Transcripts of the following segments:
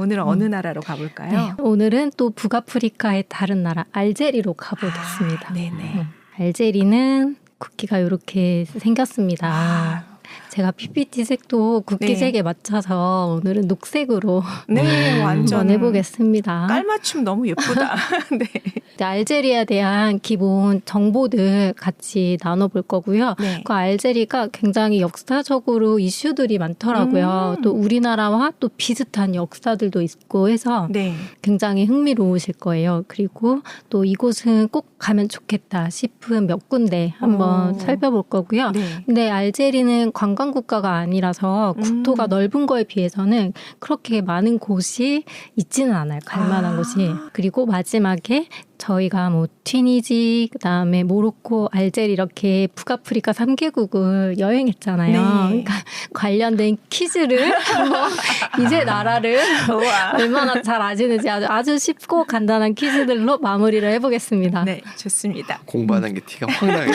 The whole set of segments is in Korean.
오늘은 어느 나라로 가볼까요? 네, 오늘은 또 북아프리카의 다른 나라 알제리로 가보겠습니다. 네네. 알제리는 국기가 이렇게 생겼습니다. 제가 PPT 색도 국기색에 맞춰서 오늘은 녹색으로 완전 한번 해보겠습니다. 깔맞춤 너무 예쁘다. 네. 알제리에 대한 기본 정보들 같이 나눠볼 거고요. 네. 그 알제리가 굉장히 역사적으로 이슈들이 많더라고요. 또 우리나라와 또 비슷한 역사들도 있고 해서 굉장히 흥미로우실 거예요. 그리고 또 이곳은 꼭 가면 좋겠다 싶은 몇 군데 한번 살펴볼 거고요. 근데 알제리는 관광국가가 아니라서 국토가 넓은 거에 비해서는 그렇게 많은 곳이 있지는 않아요. 갈 만한 곳이. 그리고 마지막에 저희가 뭐 튀니지, 그다음에 모로코, 알제리 이렇게 북아프리카 3개국을 여행했잖아요. 그러니까 관련된 퀴즈를 한번 이제 나라를 얼마나 잘 아시는지 아주 쉽고 간단한 퀴즈들로 마무리를 해보겠습니다. 네, 좋습니다. 공부하는 게 티가 확 나요.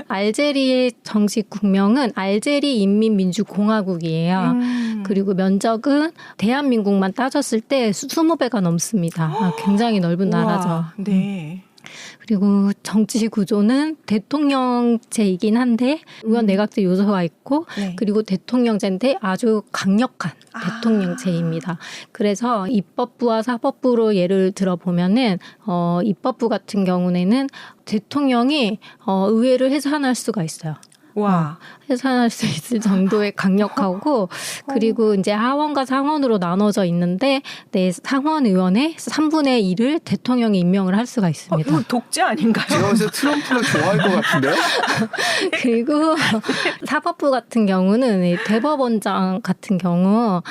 알제리의 정식 국명은 알제리 인민민주공화국이에요. 그리고 면적은 대한민국만 따졌을 때 20배가 넘습니다. 굉장히 넓은 나라죠. 네. 그리고 정치 구조는 대통령제이긴 한데 의원 내각제 요소가 있고 그리고 대통령제인데 아주 강력한 대통령제입니다. 그래서 입법부와 사법부로 예를 들어보면은 입법부 같은 경우에는 대통령이 의회를 해산할 수가 있어요. 해산할 수 있을 정도의 강력하고 그리고 이제 하원과 상원으로 나눠져 있는데 상원 의원의 3분의 1을 대통령이 임명을 할 수가 있습니다. 이거 독재 아닌가요? 제가 봤을 때 트럼프가 좋아할 것 같은데요? 그리고 사법부 같은 경우는 대법원장 같은 경우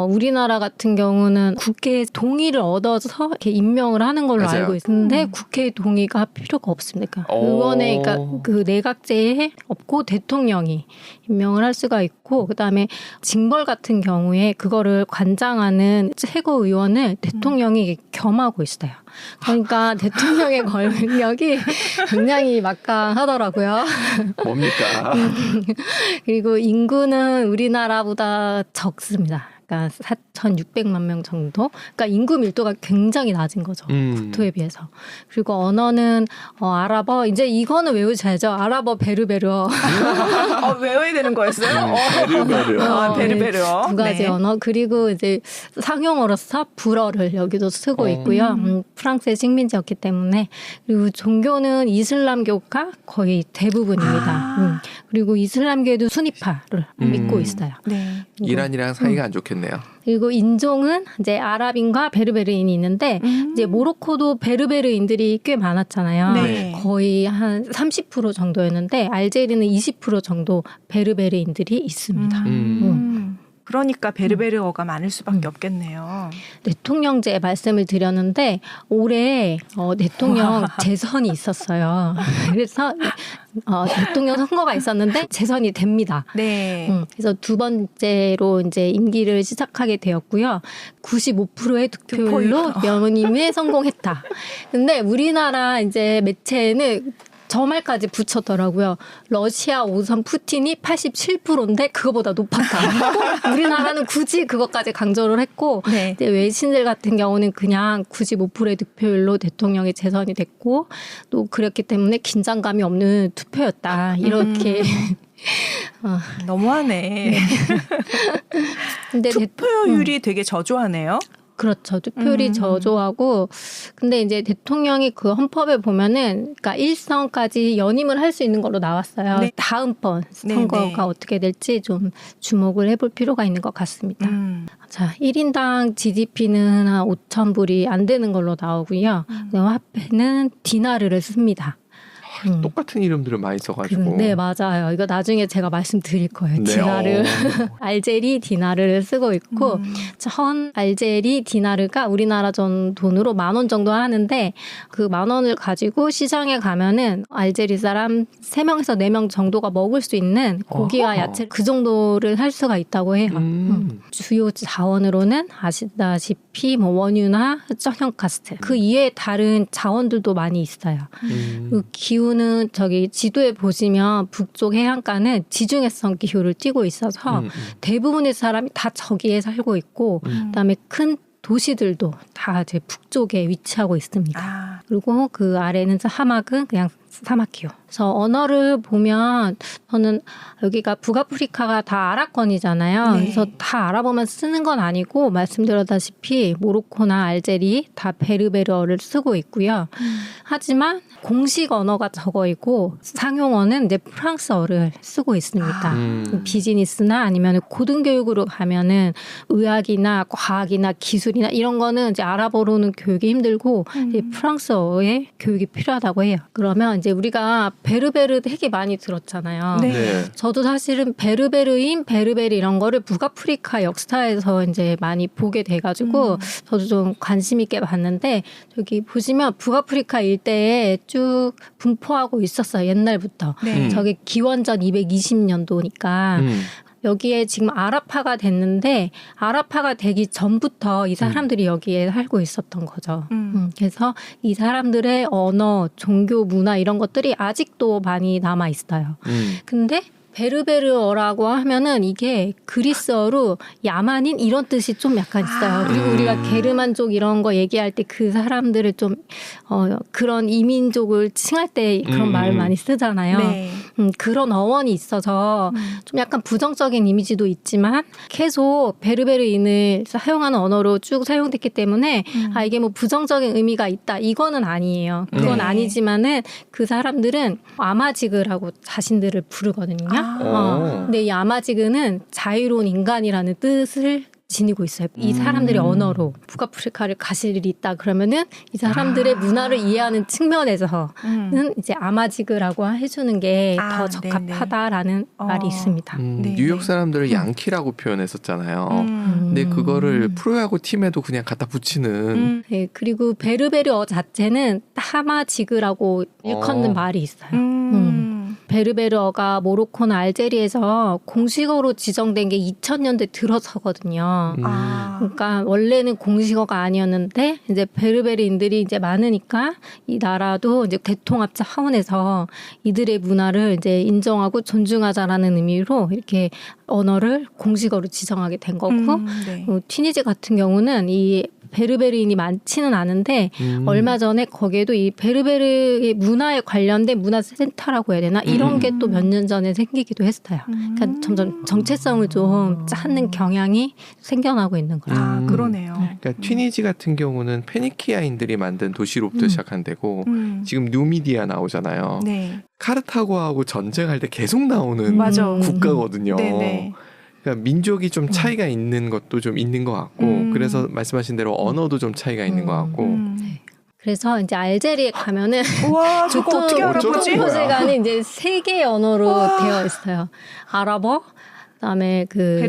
우리나라 같은 경우는 국회의 동의를 얻어서 이렇게 임명을 하는 걸로 알고 있는데 국회의 동의가 필요가 없습니다. 그러니까 의원의 그러니까 그 내각제에 없고 대통령이 임명을 할 수가 있고 그다음에 징벌 같은 경우에 그거를 관장하는 최고의원을 대통령이 겸하고 있어요. 그러니까 대통령의 권력이 굉장히 막강하더라고요. 뭡니까? 그리고 인구는 우리나라보다 적습니다. 그러니까 4,600만 명 정도. 그러니까 인구 밀도가 굉장히 낮은 거죠. 국토에 비해서. 그리고 언어는 아랍어. 이제 이거는 외우셔야죠. 아랍어, 베르베르어. 외워야 되는 거였어요? 베르베르어. 베르베르어. 두 가지 언어. 그리고 이제 상용어로서 불어를 여기도 쓰고 있고요. 프랑스의 식민지였기 때문에. 그리고 종교는 이슬람교가 거의 대부분입니다. 그리고 이슬람교에도 수니파를 믿고 있어요. 이란이랑 사이가 안 좋겠네요. 그리고 인종은 이제 아랍인과 베르베르인이 있는데 이제 모로코도 베르베르인들이 꽤 많았잖아요. 거의 한 30% 정도였는데 알제리는 20% 정도 베르베르인들이 있습니다. 그러니까 베르베르어가 많을 수밖에 없겠네요. 대통령제 말씀을 드렸는데 올해 대통령 재선이 있었어요. 그래서 대통령 선거가 있었는데 재선이 됩니다. 그래서 두 번째로 이제 임기를 시작하게 되었고요. 95%의 득표율로 면임에 성공했다. 근데 우리나라 이제 매체는 저 말까지 붙였더라고요. 러시아 우선 푸틴이 87%인데 그거보다 높았다. 우리나라는 굳이 그것까지 강조를 했고 이제 외신들 같은 경우는 그냥 95%의 득표율로 대통령이 재선이 됐고 또 그랬기 때문에 긴장감이 없는 투표였다. 이렇게 너무하네. 근데 투표율이 되게 저조하네요. 그렇죠. 투표율이 저조하고 근데 이제 대통령이 그 헌법에 보면은 그러니까 1선까지 연임을 할 수 있는 걸로 나왔어요. 다음번 선거가 어떻게 될지 좀 주목을 해볼 필요가 있는 것 같습니다. 자, 1인당 GDP는 한 5,000불이 안 되는 걸로 나오고요. 화폐는 디나르를 씁니다. 똑같은 이름들을 많이 써가지고. 네, 맞아요. 이거 나중에 제가 말씀드릴 거예요. 디나르. 알제리 디나르를 쓰고 있고 전 알제리 디나르가 우리나라 돈으로 10,000원 정도 하는데 그 10,000원을 가지고 시장에 가면은 알제리 사람 3명에서 4명 정도가 먹을 수 있는 고기와 야채 그 정도를 할 수가 있다고 해요. 주요 자원으로는 아시다시피 뭐 원유나 석영가스 그 이외에 다른 자원들도 많이 있어요. 그 기후는 저기 지도에 보시면 북쪽 해안가는 지중해성 기후를 띠고 있어서 대부분의 사람이 다 저기에 살고 있고 그다음에 큰 도시들도 다 이제 북쪽에 위치하고 있습니다. 그리고 그 아래는 사막은 그냥 사막이요. 그래서 언어를 보면 저는 여기가 북아프리카가 다 아랍권이잖아요. 네. 그래서 다 아랍어만 쓰는 건 아니고 말씀드렸다시피 모로코나 알제리 다 베르베르어를 쓰고 있고요. 하지만 공식 언어가 적어있고 상용어는 이제 프랑스어를 쓰고 있습니다. 비즈니스나 아니면 고등교육으로 가면은 의학이나 과학이나 기술이나 이런 거는 이제 아랍어로는 교육이 힘들고 이제 프랑스어의 교육이 필요하다고 해요. 그러면 이제 우리가 베르베르 되게 많이 들었잖아요. 네. 네. 저도 사실은 베르베르인 베르베르 이런 거를 북아프리카 역사에서 이제 많이 보게 돼가지고 저도 좀 관심 있게 봤는데 저기 보시면 북아프리카 일대에 쭉 분포하고 있었어요. 옛날부터. 네. 저게 기원전 220년도니까 여기에 지금 아랍화가 됐는데 아랍화가 되기 전부터 이 사람들이 여기에 살고 있었던 거죠. 그래서 이 사람들의 언어, 종교, 문화 이런 것들이 아직도 많이 남아 있어요. 근데 베르베르어라고 하면은 이게 그리스어로 야만인 이런 뜻이 좀 약간 있어요. 그리고 우리가 게르만족 이런 거 얘기할 때 그 사람들을 좀 그런 이민족을 칭할 때 그런 말을 많이 쓰잖아요. 네. 그런 어원이 있어서 좀 약간 부정적인 이미지도 있지만 계속 베르베르인을 사용하는 언어로 쭉 사용됐기 때문에 이게 뭐 부정적인 의미가 있다 이거는 아니에요. 그건 네. 아니지만은 그 사람들은 아마지그라고 자신들을 부르거든요. 근데 이 아마지그는 자유로운 인간이라는 뜻을 지니고 있어요. 이 사람들의 언어로 북아프리카를 가실 일이 있다 그러면은 이 사람들의 문화를 이해하는 측면에서는 이제 아마지그라고 해주는 게 더 적합하다라는 말이 있습니다. 뉴욕 사람들을 양키라고 표현했었잖아요. 근데 그거를 프로야구 팀에도 그냥 갖다 붙이는. 네, 그리고 베르베르어 자체는 타마지그라고 일컫는 말이 있어요. 베르베르어가 모로코나 알제리에서 공식어로 지정된 게 2000년대 들어서거든요. 그러니까 원래는 공식어가 아니었는데 이제 베르베르인들이 이제 많으니까 이 나라도 이제 대통합 차원에서 이들의 문화를 이제 인정하고 존중하자라는 의미로 이렇게 언어를 공식어로 지정하게 된 거고 네. 튀니지 같은 경우는 이 베르베르인이 많지는 않은데 얼마 전에 거기에도 이 베르베르의 문화에 관련된 문화센터라고 해야 되나 이런 게 또 몇 년 전에 생기기도 했어요. 그러니까 점점 정체성을 좀 찾는 경향이 생겨나고 있는 거죠. 그러네요. 그러니까 튀니지 같은 경우는 페니키아인들이 만든 도시로부터 시작한 데고 지금 누미디아 나오잖아요. 네. 카르타고하고 전쟁할 때 계속 나오는 맞아. 국가거든요. 네네. 그러니까 민족이 좀 차이가 있는 것도 좀 있는 것 같고 그래서 말씀하신 대로 언어도 좀 차이가 있는 것 같고 그래서 이제 알제리에 가면은 와 저거 어떻게 알아보지? 교토시간이 이제 3개의 언어로 되어 있어요. 아랍어, 그다음에 그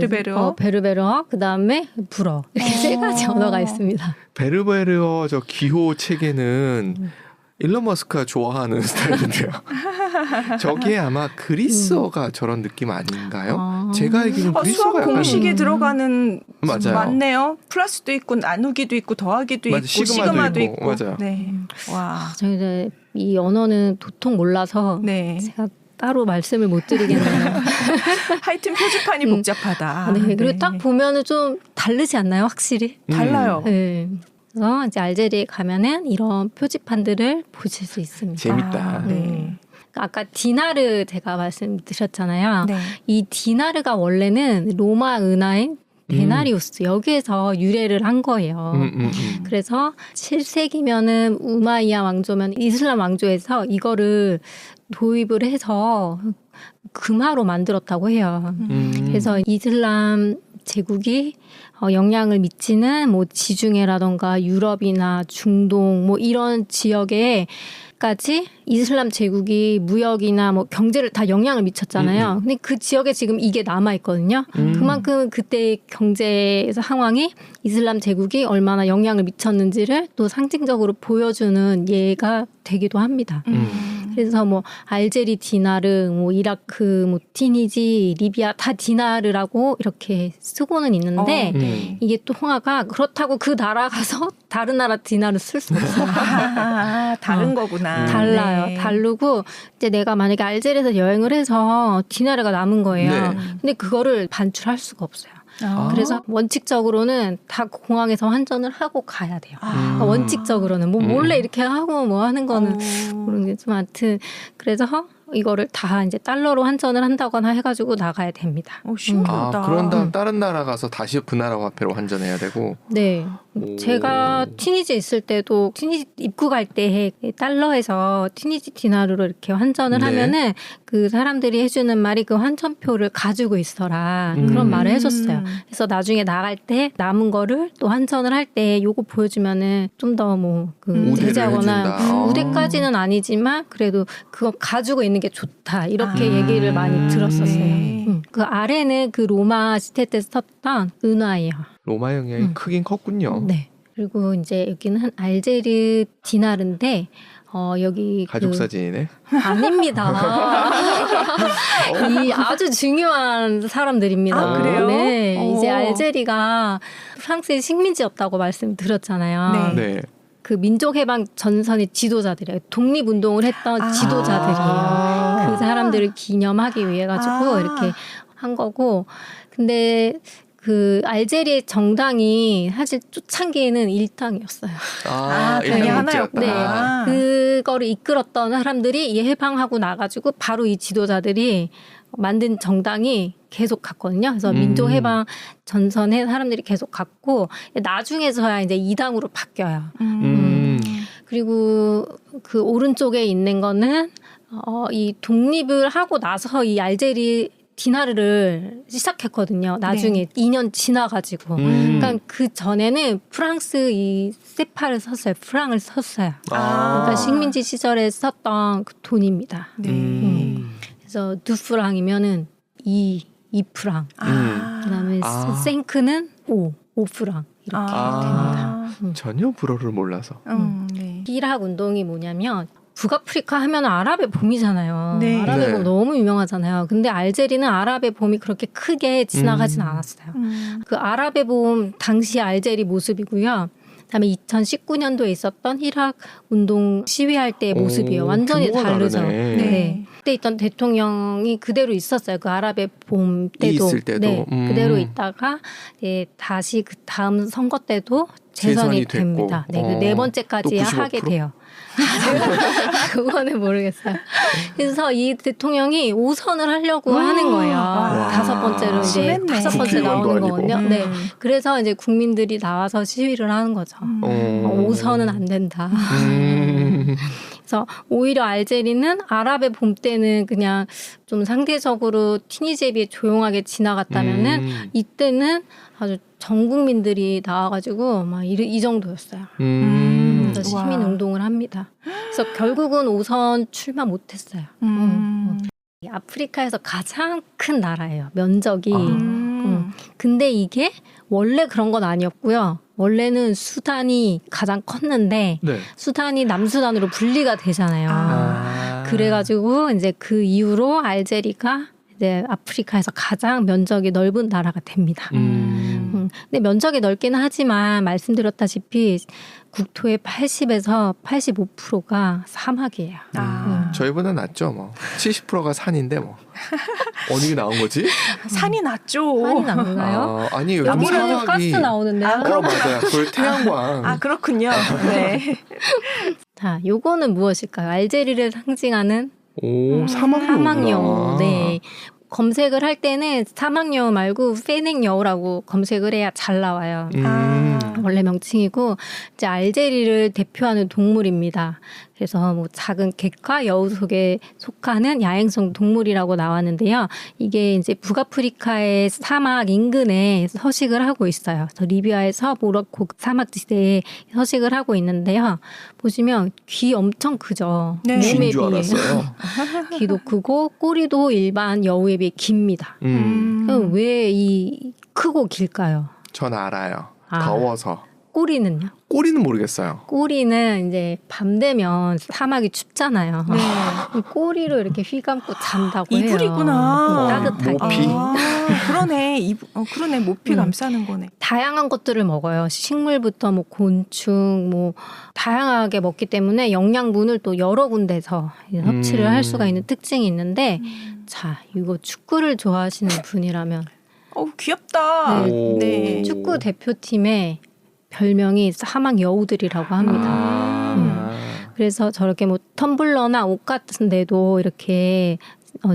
베르베르어, 그다음에 불어 이렇게 3가지 언어가 있습니다. 베르베르어 저 기호 체계는 일론 머스크가 좋아하는 스타일인데요. 저게 아마 그리스어가 저런 느낌 아닌가요? 제가 알기로는 그리스어가 수학 약간 공식에 들어가는 맞아요. 맞네요. 플러스도 있고 나누기도 있고 더하기도 맞아, 있고 시그마도 있고. 맞아요. 네. 와. 저희 이 언어는 도통 몰라서 네. 제가 따로 말씀을 못 드리겠네요. 하여튼 표지판이 복잡하다. 네, 그리고 딱 보면은 좀 다르지 않나요, 확실히? 달라요. 네. 그래서 이제 알제리에 가면은 이런 표지판들을 보실 수 있습니다. 재밌다. 네. 아까 디나르 제가 말씀드렸잖아요. 네. 이 디나르가 원래는 로마 은하인 데나리우스 여기에서 유래를 한 거예요. 그래서 7세기면은 우마이야 왕조면 이슬람 왕조에서 이거를 도입을 해서 금화로 만들었다고 해요. 그래서 이슬람 제국이 영향을 미치는 뭐 지중해라던가 유럽이나 중동 뭐 이런 지역에 까지 이슬람 제국이 무역이나 뭐 경제를 다 영향을 미쳤잖아요. 근데 그 지역에 지금 이게 남아 있거든요. 그만큼 그때 경제 상황이 이슬람 제국이 얼마나 영향을 미쳤는지를 또 상징적으로 보여주는 예가 되기도 합니다. 그래서 뭐 알제리 디나르, 뭐 이라크, 뭐 튀니지, 리비아 다 디나르라고 이렇게 쓰고는 있는데 이게 또 홍화가 그렇다고 그 나라 가서 다른 나라 디나르 쓸 수 없어요. 다른 거구나. 달라요. 네. 다르고 이제 내가 만약에 알제리에서 여행을 해서 디나르가 남은 거예요. 네. 근데 그거를 반출할 수가 없어요. 그래서 원칙적으로는 다 공항에서 환전을 하고 가야 돼요. 그러니까 원칙적으로는 뭐 몰래 이렇게 하고 뭐 하는 거는 모르겠지만 하여튼 그래서 이거를 다 이제 달러로 환전을 한다거나 해가지고 나가야 됩니다. 신기하다. 그런 다음 다른 나라 가서 다시 그 나라 화폐로 환전해야 되고. 네. 제가 튀니지에 있을 때도 튀니지 입국할 때 달러에서 튀니지 디나르로 이렇게 환전을 하면은 그 사람들이 해주는 말이 그 환전표를 가지고 있어라 그런 말을 해줬어요. 그래서 나중에 나갈 때 남은 거를 또 환전을 할 때 요거 보여주면은 좀 더 뭐 그 제재하거나 우대까지는 아니지만 그래도 그거 가지고 있는 게 좋다 이렇게 얘기를 많이 들었었어요. 그 아래는 그 로마 시대 때 썼던 은화예요. 로마 영향이 크긴 컸군요. 네. 그리고 이제 여기는 알제리 디나르인데 여기 가족 사진이네. 아닙니다. 이 아주 중요한 사람들입니다. 그래요? 네. 이제 알제리가 프랑스의 식민지였다고 말씀드렸잖아요. 네. 그 민족해방 전선의 지도자들이에요. 독립운동을 했던 지도자들이에요. 그 사람들을 기념하기 위해 가지고 이렇게 한 거고. 근데 그 알제리의 정당이 사실 초창기에는 일당이었어요. 그냥 하나였구나. 네, 그거를 이끌었던 사람들이 이 해방하고 나가지고 바로 이 지도자들이 만든 정당이 계속 갔거든요. 그래서 민족해방 전선에 사람들이 계속 갔고 나중에서야 이제 2당으로 바뀌어요. 그리고 그 오른쪽에 있는 거는 이 독립을 하고 나서 이 알제리 디나르를 시작했거든요. 나중에 2년 지나가지고. 그러니까 그 전에는 프랑스 이 세파를 썼어요. 프랑을 썼어요. 그러니까 식민지 시절에 썼던 그 돈입니다. 그래서 두 프랑이면은 2프랑. 그다음에 생크는 5프랑. 이렇게 됩니다. 전혀 불어를 몰라서. 이락 운동이 뭐냐면 북아프리카 하면 아랍의 봄이잖아요. 네. 아랍의 봄 너무 유명하잖아요. 근데 알제리는 아랍의 봄이 그렇게 크게 지나가진 않았어요. 그 아랍의 봄 당시 알제리 모습이고요. 그다음에 2019년도에 있었던 이락 운동 시위할 때의 모습이에요. 완전히 다르죠. 네. 그때 있던 대통령이 그대로 있었어요. 그 아랍의 봄 때도. 있을 때도. 네, 그대로 있다가 다시 그 다음 선거 때도 재선이 됩니다. 네, 그 네 번째까지 하게 돼요. 그거는 모르겠어요. 그래서 이 대통령이 5선을 하려고 하는 거예요. 다섯 번째로 이제 다섯 번째 나오는 거거든요. 네. 그래서 이제 국민들이 나와서 시위를 하는 거죠. 5선은 안 된다. 그래서 오히려 알제리는 아랍의 봄 때는 그냥 좀 상대적으로 튀니지에 비해 조용하게 지나갔다면은 이때는 아주 전 국민들이 나와가지고 막 이 정도였어요. 그래서 시민 운동을 합니다. 그래서 결국은 5선 출마 못했어요. 아프리카에서 가장 큰 나라예요. 면적이. 근데 이게 원래 그런 건 아니었고요. 원래는 수단이 가장 컸는데 수단이 남수단으로 분리가 되잖아요. 그래가지고 이제 그 이후로 알제리가 이제 아프리카에서 가장 면적이 넓은 나라가 됩니다. 근데 면적이 넓기는 하지만 말씀드렸다시피 국토의 80에서 85%가 사막이에요. 저희보다 낫죠, 뭐. 70%가 산인데 뭐. 어느 게 나온 거지? 산이 낫죠. 산이 나오나요? 아니 요즘 여기는 사막이 가스 나오는데요. 맞아요. 그걸 태양광. 그렇군요. 네. 자, 요거는 무엇일까요? 알제리를 상징하는 사막여우. 네. 검색을 할 때는 사막여우 말고 페넥여우라고 검색을 해야 잘 나와요. 원래 명칭이고 이제 알제리를 대표하는 동물입니다. 그래서 뭐 작은 객과 여우 속에 속하는 야행성 동물이라고 나왔는데요. 이게 이제 북아프리카의 사막 인근에 서식을 하고 있어요. 그래서 리비아에서 모로코 사막 지대에 서식을 하고 있는데요. 보시면 귀 엄청 크죠. 네. 쥐인 줄 알았어요. 귀도 크고 꼬리도 일반 여우에 비해 깁니다. 그럼 왜 이 크고 길까요? 전 알아요. 더워서. 꼬리는요? 꼬리는 모르겠어요. 꼬리는 이제 밤 되면 사막이 춥잖아요. 네. 꼬리로 이렇게 휘감고 잔다고 해요. 이불이구나. 따뜻하게. 모피. 그러네. 그러네. 모피 감싸는 거네. 다양한 것들을 먹어요. 식물부터 뭐 곤충, 뭐 다양하게 먹기 때문에 영양분을 또 여러 군데서 섭취를 할 수가 있는 특징이 있는데, 자, 이거 축구를 좋아하시는 분이라면 귀엽다. 네. 축구 대표팀의 별명이 사막 여우들이라고 합니다. 그래서 저렇게 뭐 텀블러나 옷 같은 데도 이렇게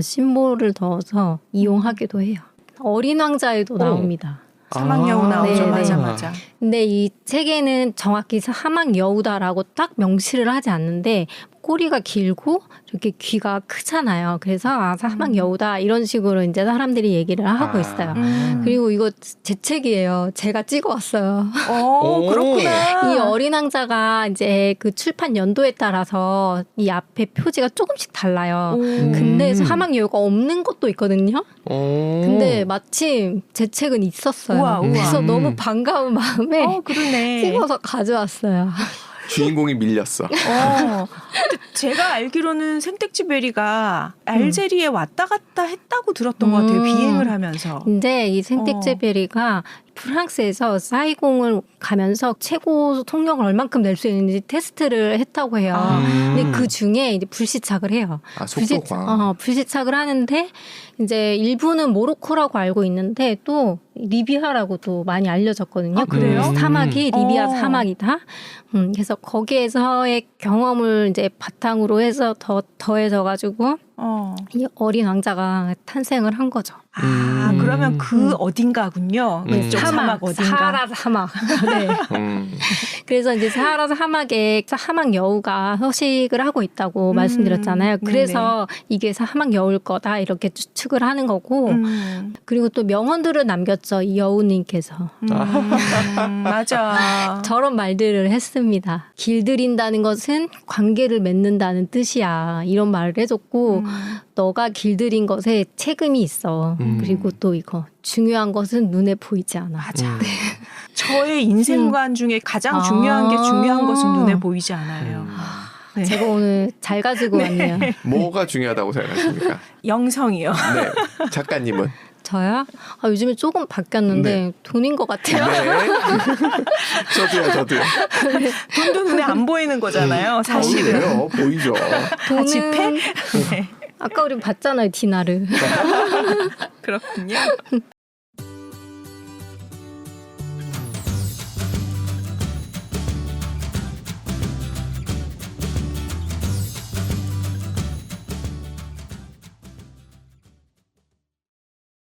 심볼을 넣어서 이용하기도 해요. 어린 왕자에도 나옵니다. 사막 여우 나오죠. 맞아. 근데 이 책에는 정확히 사막 여우다라고 딱 명시를 하지 않는데 꼬리가 길고 이렇게 귀가 크잖아요. 그래서 사막 여우다 이런 식으로 이제 사람들이 얘기를 하고 있어요. 그리고 이거 제 책이에요. 제가 찍어왔어요. 그렇구나. 이 어린 왕자가 이제 그 출판 연도에 따라서 이 앞에 표지가 조금씩 달라요. 근데 사막 여우가 없는 것도 있거든요. 근데 마침 제 책은 있었어요. 우와. 그래서 너무 반가운 마음에 그러네. 찍어서 가져왔어요. 주인공이 밀렸어. 근데 제가 알기로는 생택지 베리가 알제리에 왔다 갔다 했다고 들었던 것 같아요. 비행을 하면서. 근데 이 생택지 베리가 프랑스에서 사이공을 가면서 최고 속력을 얼만큼 낼 수 있는지 테스트를 했다고 해요. 근데 그 중에 이제 불시착을 해요. 속도광. 불시착을 하는데 이제 일부는 모로코라고 알고 있는데 또 리비아라고도 많이 알려졌거든요. 그래요? 사막이 리비아 사막이다. 그래서 거기에서의 경험을 이제 바탕으로 해서 더해져 가지고 이 어린 왕자가 탄생을 한 거죠. 그러면 그 어딘가군요. 왼쪽 사막 어딘가. 사하라 사막. 네. 그래서 이제 사하라 사막에 사막 여우가 서식을 하고 있다고 말씀드렸잖아요. 그래서 이게 사막 여우일 거다 이렇게 추측을 하는 거고. 그리고 또 명언들을 남겼죠. 이 여우님께서. 맞아. 저런 말들을 했습니다. 길들인다는 것은 관계를 맺는다는 뜻이야. 이런 말을 해줬고 너가 길들인 것에 책임이 있어. 그리고 또 이거 중요한 것은 눈에 보이지 않아. 맞아. 저의 인생관 중에 가장 중요한 게 중요한 것은 눈에 보이지 않아요. 네. 제가 오늘 잘 가지고 왔네요. 뭐가 중요하다고 생각하십니까? 영성이요. 네. 작가님은? 저요? 요즘에 조금 바뀌었는데 돈인 것 같아요. 네. 저도요. 돈도 눈에 안 보이는 거잖아요. 사실은. 그래요. 보이죠. 돈은 지폐? 네. 아까 우리 봤잖아요. 디나르. 그렇군요.